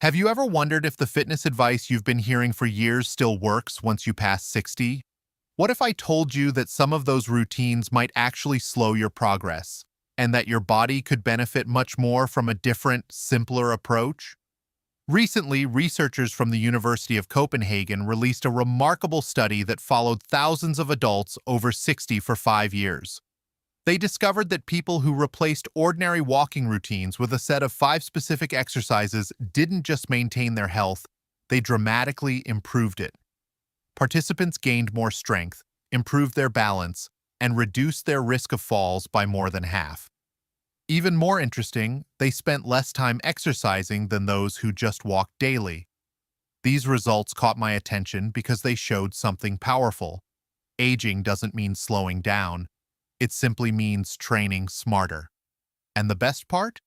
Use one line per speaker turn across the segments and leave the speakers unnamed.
Have you ever wondered if the fitness advice you've been hearing for years still works once you pass 60? What if I told you that some of those routines might actually slow your progress, and that your body could benefit much more from a different, simpler approach? Recently, researchers from the University of Copenhagen released a remarkable study that followed thousands of adults over 60 for 5 years. They discovered that people who replaced ordinary walking routines with a set of 5 specific exercises didn't just maintain their health, they dramatically improved it. Participants gained more strength, improved their balance, and reduced their risk of falls by more than half. Even more interesting, they spent less time exercising than those who just walked daily. These results caught my attention because they showed something powerful. Aging doesn't mean slowing down. It simply means training smarter. And the best part?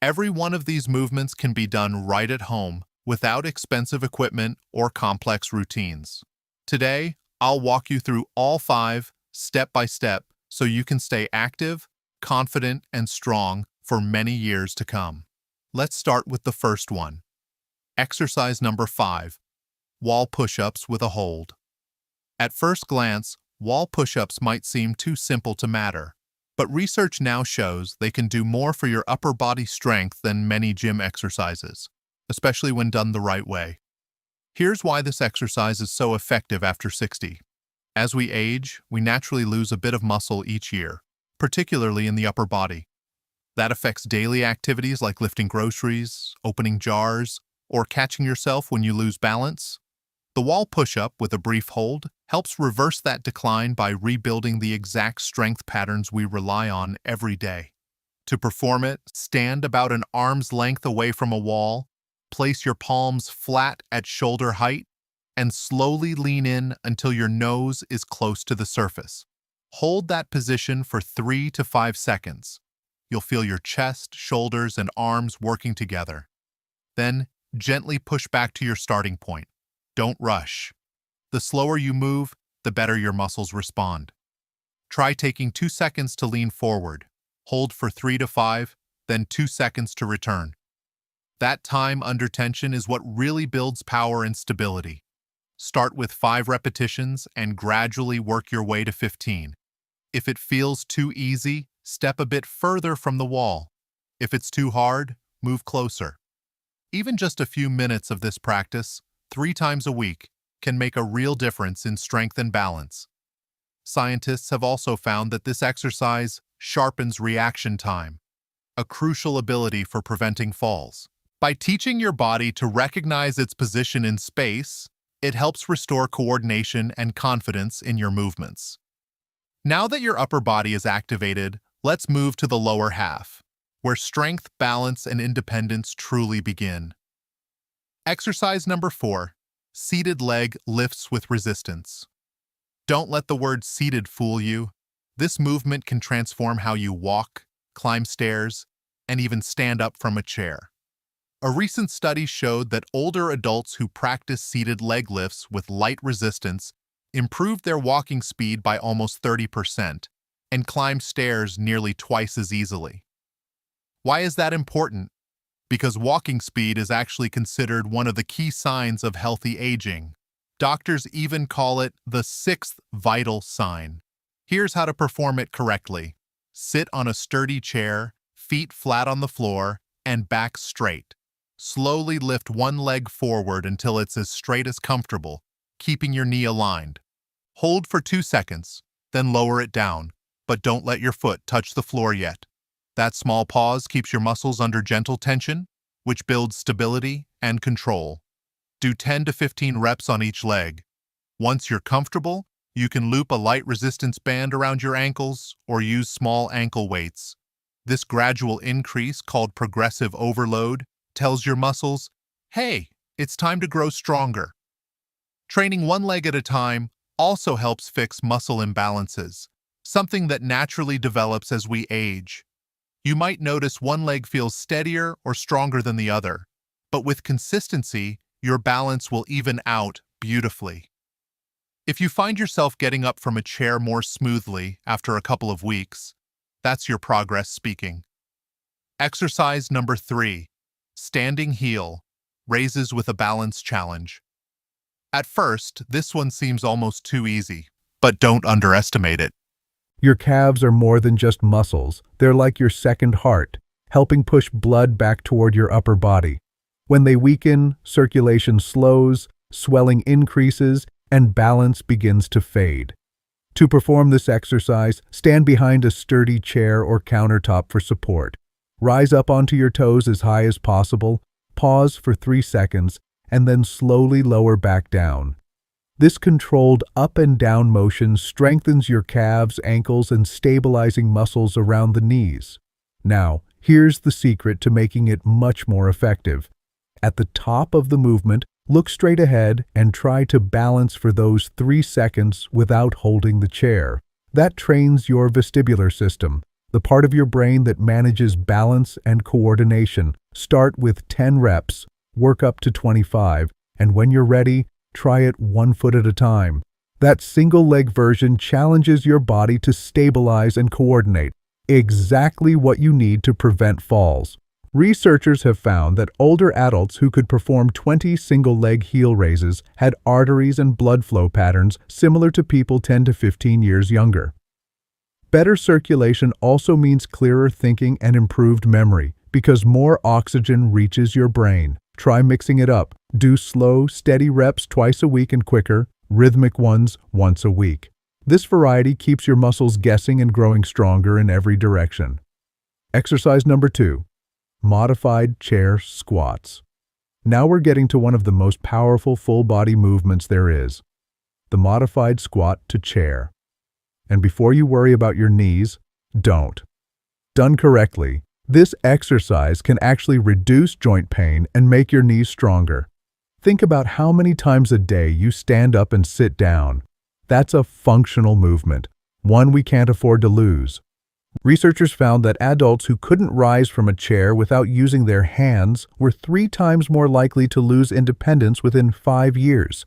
Every one of these movements can be done right at home without expensive equipment or complex routines. Today, I'll walk you through all 5, step by step, so you can stay active, confident, and strong for many years to come. Let's start with the first one. Exercise number 5, wall push-ups with a hold. At first glance, wall push-ups might seem too simple to matter, but research now shows they can do more for your upper body strength than many gym exercises, especially when done the right way. Here's why this exercise is so effective after 60. As we age, we naturally lose a bit of muscle each year, particularly in the upper body. That affects daily activities like lifting groceries, opening jars, or catching yourself when you lose balance. The wall push-up with a brief hold helps reverse that decline by rebuilding the exact strength patterns we rely on every day. To perform it, stand about an arm's length away from a wall, place your palms flat at shoulder height, and slowly lean in until your nose is close to the surface. Hold that position for 3 to 5 seconds. You'll feel your chest, shoulders, and arms working together. Then, gently push back to your starting point. Don't rush. The slower you move, the better your muscles respond. Try taking 2 seconds to lean forward. Hold for 3 to 5, then 2 seconds to return. That time under tension is what really builds power and stability. Start with 5 repetitions and gradually work your way to 15. If it feels too easy, step a bit further from the wall. If it's too hard, move closer. Even just a few minutes of this practice, 3 times a week, can make a real difference in strength and balance. Scientists have also found that this exercise sharpens reaction time, a crucial ability for preventing falls. By teaching your body to recognize its position in space, it helps restore coordination and confidence in your movements. Now that your upper body is activated, let's move to the lower half, where strength, balance, and independence truly begin. Exercise number 4, seated leg lifts with resistance. Don't let the word seated fool you. This movement can transform how you walk, climb stairs, and even stand up from a chair. A recent study showed that older adults who practice seated leg lifts with light resistance improved their walking speed by almost 30% and climbed stairs nearly twice as easily. Why is that important? Because walking speed is actually considered one of the key signs of healthy aging. Doctors even call it the 6th vital sign. Here's how to perform it correctly. Sit on a sturdy chair, feet flat on the floor, and back straight. Slowly lift one leg forward until it's as straight as comfortable, keeping your knee aligned. Hold for 2 seconds, then lower it down, but don't let your foot touch the floor yet. That small pause keeps your muscles under gentle tension, which builds stability and control. Do 10 to 15 reps on each leg. Once you're comfortable, you can loop a light resistance band around your ankles or use small ankle weights. This gradual increase, called progressive overload, tells your muscles, hey, it's time to grow stronger. Training one leg at a time also helps fix muscle imbalances, something that naturally develops as we age. You might notice one leg feels steadier or stronger than the other, but with consistency, your balance will even out beautifully. If you find yourself getting up from a chair more smoothly after a couple of weeks, that's your progress speaking. Exercise number 3, standing heel. Raises with a balance challenge. At first, this one seems almost too easy, but don't underestimate it.
Your calves are more than just muscles. They're like your second heart, helping push blood back toward your upper body. When they weaken, circulation slows, swelling increases, and balance begins to fade. To perform this exercise, stand behind a sturdy chair or countertop for support. Rise up onto your toes as high as possible, pause for 3 seconds, and then slowly lower back down. This controlled up and down motion strengthens your calves, ankles, and stabilizing muscles around the knees. Now, here's the secret to making it much more effective. At the top of the movement, look straight ahead and try to balance for those 3 seconds without holding the chair. That trains your vestibular system, the part of your brain that manages balance and coordination. Start with 10 reps, work up to 25, and when you're ready, try it 1 foot at a time. That single leg version challenges your body to stabilize and coordinate, exactly what you need to prevent falls. Researchers have found that older adults who could perform 20 single-leg heel raises had arteries and blood flow patterns similar to people 10 to 15 years younger. Better circulation also means clearer thinking and improved memory because more oxygen reaches your brain. Try mixing it up. Do slow, steady reps twice a week and quicker, rhythmic ones once a week. This variety keeps your muscles guessing and growing stronger in every direction. Exercise number 2. Modified chair squats. Now we're getting to one of the most powerful full body movements there is, the modified squat to chair. And before you worry about your knees, don't. Done correctly, this exercise can actually reduce joint pain and make your knees stronger. Think about how many times a day you stand up and sit down. That's a functional movement, one we can't afford to lose. Researchers found that adults who couldn't rise from a chair without using their hands were 3 times more likely to lose independence within 5 years.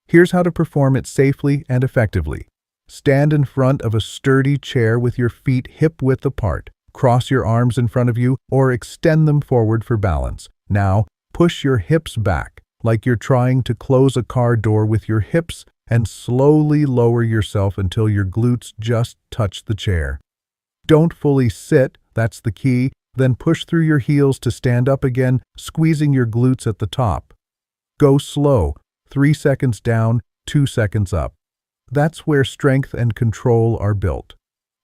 Here's how to perform it safely and effectively. Stand in front of a sturdy chair with your feet hip-width apart. Cross your arms in front of you or extend them forward for balance. Now, push your hips back, like you're trying to close a car door with your hips, and slowly lower yourself until your glutes just touch the chair. Don't fully sit, that's the key, then push through your heels to stand up again, squeezing your glutes at the top. Go slow, 3 seconds down, 2 seconds up. That's where strength and control are built.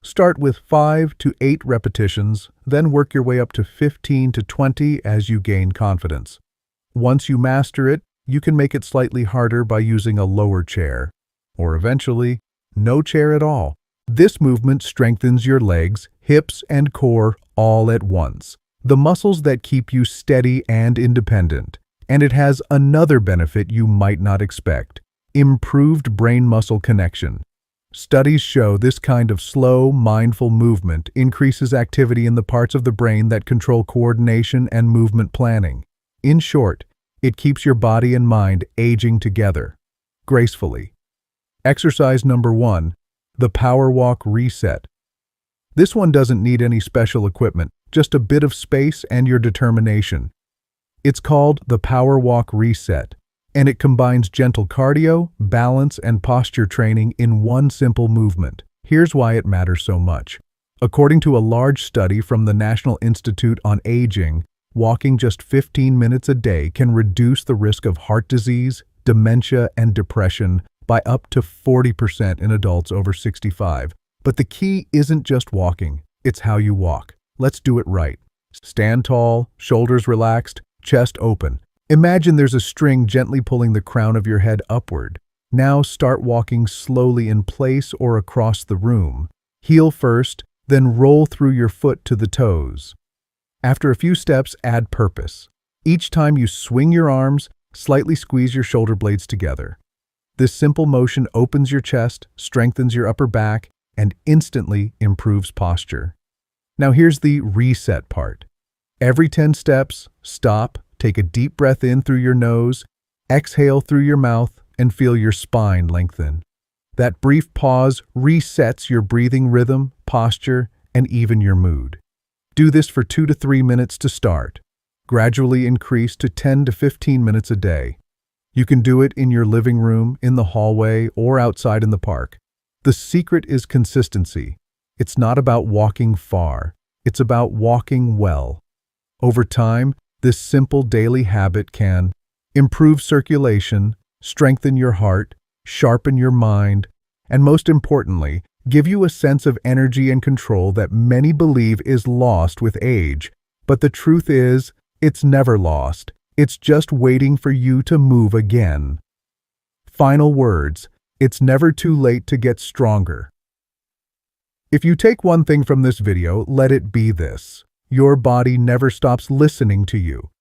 Start with 5 to 8 repetitions, then work your way up to 15 to 20 as you gain confidence. Once you master it, you can make it slightly harder by using a lower chair, or eventually, no chair at all. This movement strengthens your legs, hips, and core all at once, the muscles that keep you steady and independent. And it has another benefit you might not expect: improved brain-muscle connection. Studies show this kind of slow, mindful movement increases activity in the parts of the brain that control coordination and movement planning. In short, it keeps your body and mind aging together, gracefully. Exercise number 1, the Power Walk Reset. This one doesn't need any special equipment, just a bit of space and your determination. It's called the Power Walk Reset, and it combines gentle cardio, balance, and posture training in one simple movement. Here's why it matters so much. According to a large study from the National Institute on Aging, walking just 15 minutes a day can reduce the risk of heart disease, dementia, and depression by up to 40% in adults over 65. But the key isn't just walking, it's how you walk. Let's do it right. Stand tall, shoulders relaxed, chest open. Imagine there's a string gently pulling the crown of your head upward. Now start walking slowly in place or across the room. Heel first, then roll through your foot to the toes. After a few steps, add purpose. Each time you swing your arms, slightly squeeze your shoulder blades together. This simple motion opens your chest, strengthens your upper back, and instantly improves posture. Now here's the reset part. Every 10 steps, stop, take a deep breath in through your nose, exhale through your mouth, and feel your spine lengthen. That brief pause resets your breathing rhythm, posture, and even your mood. Do this for 2 to 3 minutes to start. Gradually increase to 10 to 15 minutes a day. You can do it in your living room, in the hallway, or outside in the park. The secret is consistency. It's not about walking far. It's about walking well. Over time, this simple daily habit can improve circulation, strengthen your heart, sharpen your mind, and most importantly, give you a sense of energy and control that many believe is lost with age. But the truth is, it's never lost. It's just waiting for you to move again. Final words. It's never too late to get stronger. If you take one thing from this video, let it be this. Your body never stops listening to you.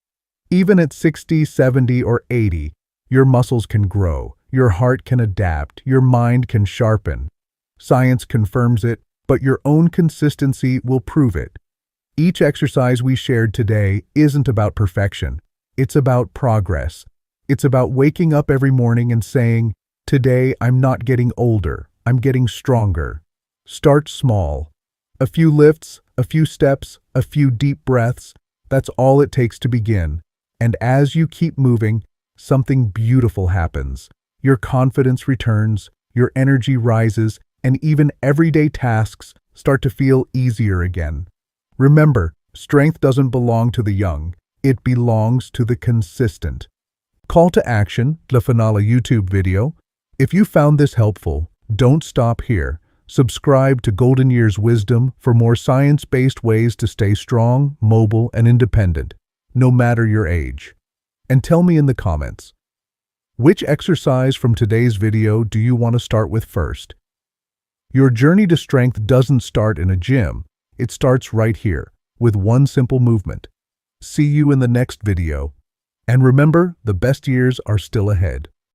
Even at 60, 70, or 80, your muscles can grow, your heart can adapt, your mind can sharpen. Science confirms it, but your own consistency will prove it. Each exercise we shared today isn't about perfection. It's about progress. It's about waking up every morning and saying, "Today I'm not getting older, I'm getting stronger." Start small. A few lifts, a few steps, a few deep breaths. That's all it takes to begin. And as you keep moving, something beautiful happens. Your confidence returns, your energy rises, and even everyday tasks start to feel easier again. Remember, strength doesn't belong to the young. It belongs to the consistent. Call to action, the Finale YouTube video. If you found this helpful, don't stop here. Subscribe to Golden Years Wisdom for more science-based ways to stay strong, mobile, and independent, no matter your age. And tell me in the comments, which exercise from today's video do you want to start with first? Your journey to strength doesn't start in a gym. It starts right here, with one simple movement. See you in the next video. And remember, the best years are still ahead.